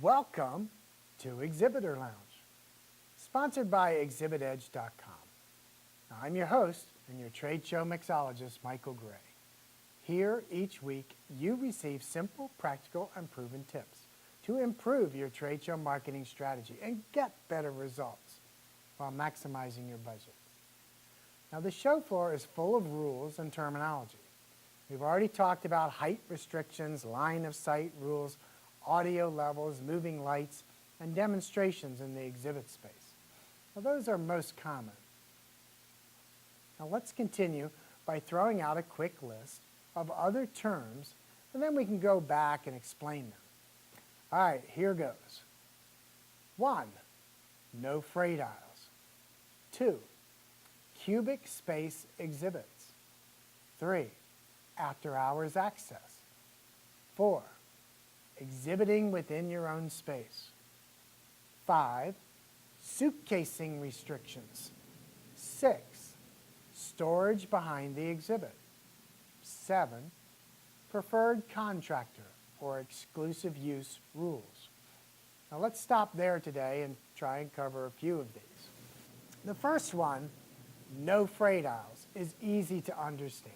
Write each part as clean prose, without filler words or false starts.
Welcome to Exhibitor Lounge, sponsored by ExhibitEdge.com. I'm your host and your trade show mixologist, Michael Gray. Here, each week, you receive simple, practical, and proven tips to improve your trade show marketing strategy and get better results while maximizing your budget. Now, the show floor is full of rules and terminology. We've already talked about height restrictions, line of sight rules, audio levels, moving lights, and demonstrations in the exhibit space. Now, those are most common. Now, let's continue by throwing out a quick list of other terms, and then we can go back and explain them. All right, here goes. 1, no freight aisles. 2, cubic space exhibits. 3, after-hours access. 4, exhibiting within your own space. 5, suitcasing restrictions. 6, storage behind the exhibit. 7, preferred contractor or exclusive use rules. Now let's stop there today and try and cover a few of these. The first one, no freight aisles, is easy to understand.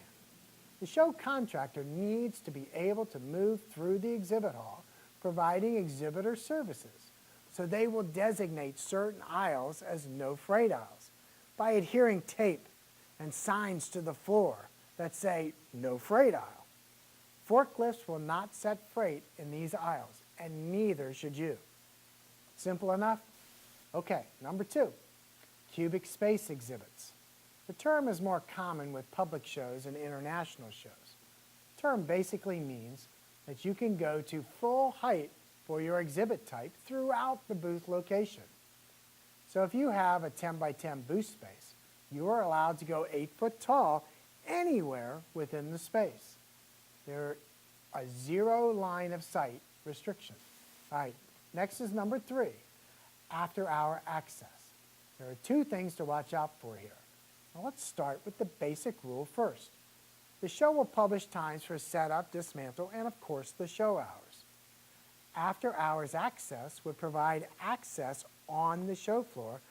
The show contractor needs to be able to move through the exhibit hall providing exhibitor services, so they will designate certain aisles as no freight aisles by adhering tape and signs to the floor that say no freight aisle. Forklifts will not set freight in these aisles, and neither should you. Simple enough? Okay, number 2, cubic space exhibits. The term is more common with public shows and international shows. The term basically means that you can go to full height for your exhibit type throughout the booth location. So if you have a 10 by 10 booth space, you are allowed to go 8 foot tall anywhere within the space. There are 0 line of sight restriction. All right, next is number 3, after-hour access. There are 2 things to watch out for here. Now let's start with the basic rule first. The show will publish times for setup, dismantle, and of course the show hours. After-hours access would provide access on the show floor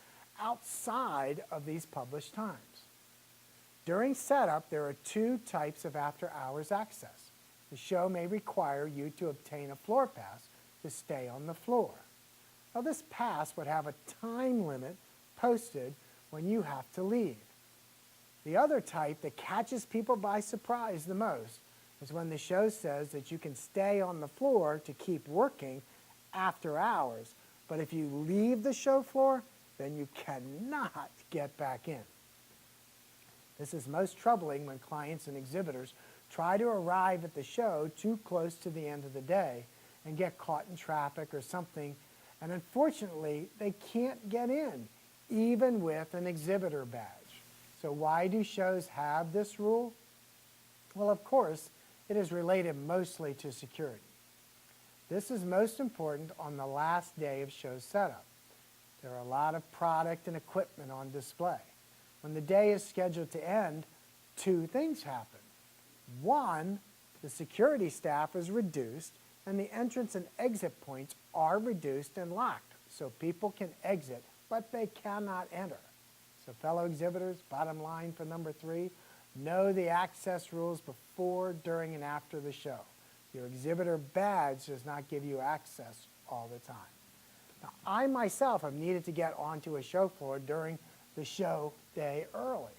outside of these published times. During setup, there are 2 types of after-hours access. The show may require you to obtain a floor pass to stay on the floor. Now this pass would have a time limit posted when you have to leave. The other type that catches people by surprise the most is when the show says that you can stay on the floor to keep working after hours, but if you leave the show floor, then you cannot get back in. This is most troubling when clients and exhibitors try to arrive at the show too close to the end of the day and get caught in traffic or something, and unfortunately, they can't get in, even with an exhibitor badge. So why do shows have this rule? Well, of course, it is related mostly to security. This is most important on the last day of show setup. There are a lot of product and equipment on display. When the day is scheduled to end, 2 things happen. 1, the security staff is reduced and the entrance and exit points are reduced and locked so people can exit, but they cannot enter. So fellow exhibitors, bottom line for number 3, know the access rules before, during, and after the show. Your exhibitor badge does not give you access all the time. Now, I myself have needed to get onto a show floor during the show day early.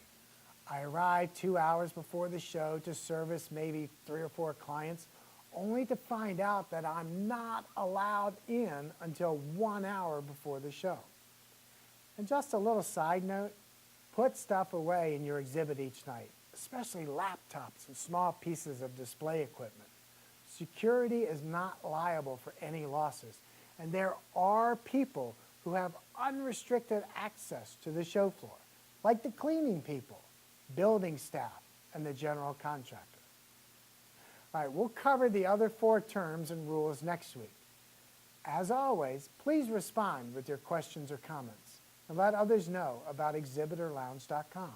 I arrived 2 hours before the show to service maybe 3 or 4 clients, only to find out that I'm not allowed in until 1 hour before the show. And just a little side note, put stuff away in your exhibit each night, especially laptops and small pieces of display equipment. Security is not liable for any losses, and there are people who have unrestricted access to the show floor, like the cleaning people, building staff, and the general contractor. All right, we'll cover the other 4 terms and rules next week. As always, please respond with your questions or comments and let others know about ExhibitorLounge.com.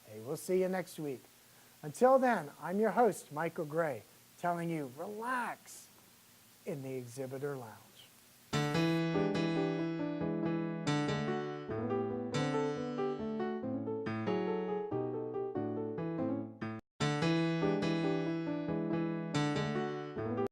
Hey, we'll see you next week. Until then, I'm your host, Michael Gray, telling you relax in the Exhibitor Lounge.